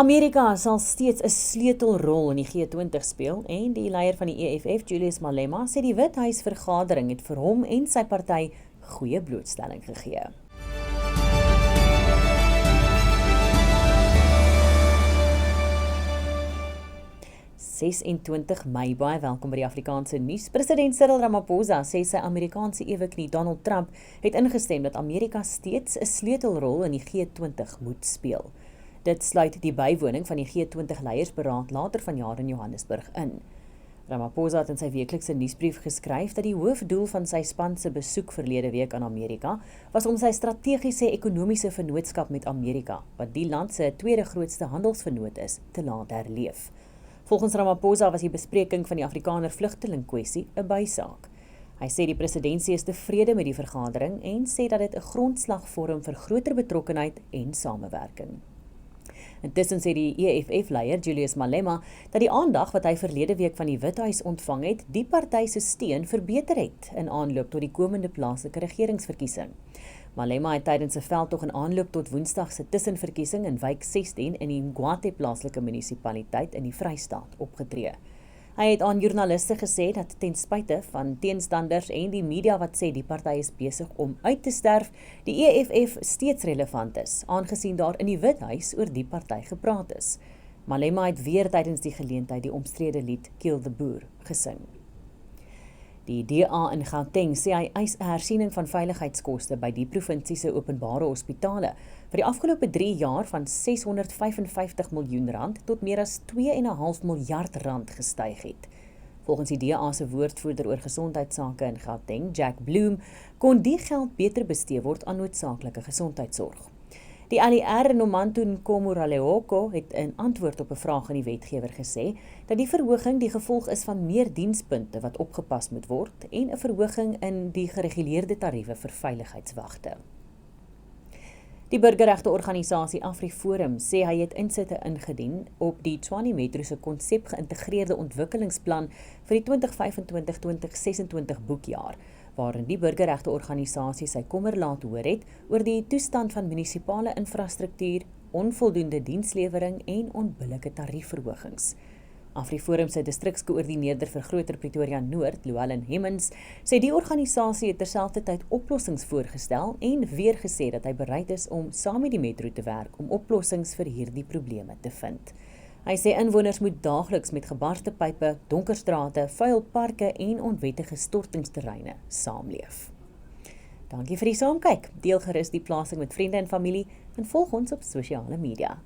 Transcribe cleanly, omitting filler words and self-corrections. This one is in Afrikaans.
Amerika sal steeds 'n sleutelrol in die G20 speel en die leier van die EFF, Julius Malema, sê die Withuisvergadering het vir hom en sy party goeie blootstelling gegee. Mei, baie welkom by die Afrikaanse nuus. President Cyril Ramaphosa sê sy Amerikaanse eweknie Donald Trump het ingestem dat Amerika steeds 'n sleutelrol in die G20 moet speel. Dit sluit die bywoning van die G20 leiersberaad later vanjaar in Johannesburg in. Ramaphosa het in sy weeklikse nuusbrief geskryf dat die hoofdoel van sy span se besoek verlede week aan Amerika was om sy strategiese ekonomiese vennootskap met Amerika, wat die land se tweede grootste handelsvennoot is, te laat herleef. Volgens Ramaphosa was die bespreking van die Afrikaner vlugtelingkwessie 'n bysaak. Hy sê die presidentsie is tevrede met die vergadering en sê dat dit 'n grondslag vorm vir groter betrokkenheid en samewerking. Intussen sê die EFF-leier Julius Malema dat die aandag wat hy verlede week van die Withuis ontvang het, die party se steun verbeter het in aanloop tot die komende plaaslike regeringsverkiesing. Malema het tydens 'n veldtog in aanloop tot Woensdag se tussenverkiesing in wijk 16 in die Mgwate plaaslike munisipaliteit in die Vrystaat opgetree. Hy het aan joernaliste gesê dat ten spyte van teenstanders en die media wat sê die party is besig om uit te sterf, die EFF steeds relevant is, aangesien daar in die Withuis oor die party gepraat is. Malema het weer tydens die geleentheid die omstrede lied Kill the Boer gesing. Die DA in Gauteng sê hy eis 'n hersiening van veiligheidskoste by die provinsie se openbare hospitale vir die afgelope 3 jaar van R655 miljoen tot meer as R2,5 miljard gestyg het. Volgens die DA se woordvoerder oor gesondheidsake in Gauteng, Jack Bloom, kon die geld beter bestee word aan noodsaaklike gesondheidsorg. Die ALR in Nomanto Nkomoraleoko het in antwoord op 'n vraag aan die wetgewer gesê dat die verhoging die gevolg is van meer dienspunte wat opgepas moet word en 'n verhoging in die gereguleerde tariewe vir veiligheidswagte. Die burgerregteorganisasie AfriForum sê hy het insitte ingedien op die Tshwane Metro se konsep geïntegreerde ontwikkelingsplan vir die 2025-2026 boekjaar, waarin die burgerregteorganisasie sy kommer laat hoor het oor die toestand van munisipale infrastruktuur, onvoldoende dienslewering en onbillike tariefverhogings. AfriForum se distrikskoördineerder vir Groter Pretoria Noord, Llewellyn Hemmens, sê die organisasie het terselfdertyd oplossings voorgestel en weer gesê dat hy bereid is om saam met die metro te werk om oplossings vir hierdie probleme te vind. Hy sê inwoners moet daagliks met gebarste pype, donker strate, vuil parke en onwettige stortingsterreine saamleef. Dankie vir die saamkyk. Deel gerus die plasing met vriende en familie en volg ons op sosiale media.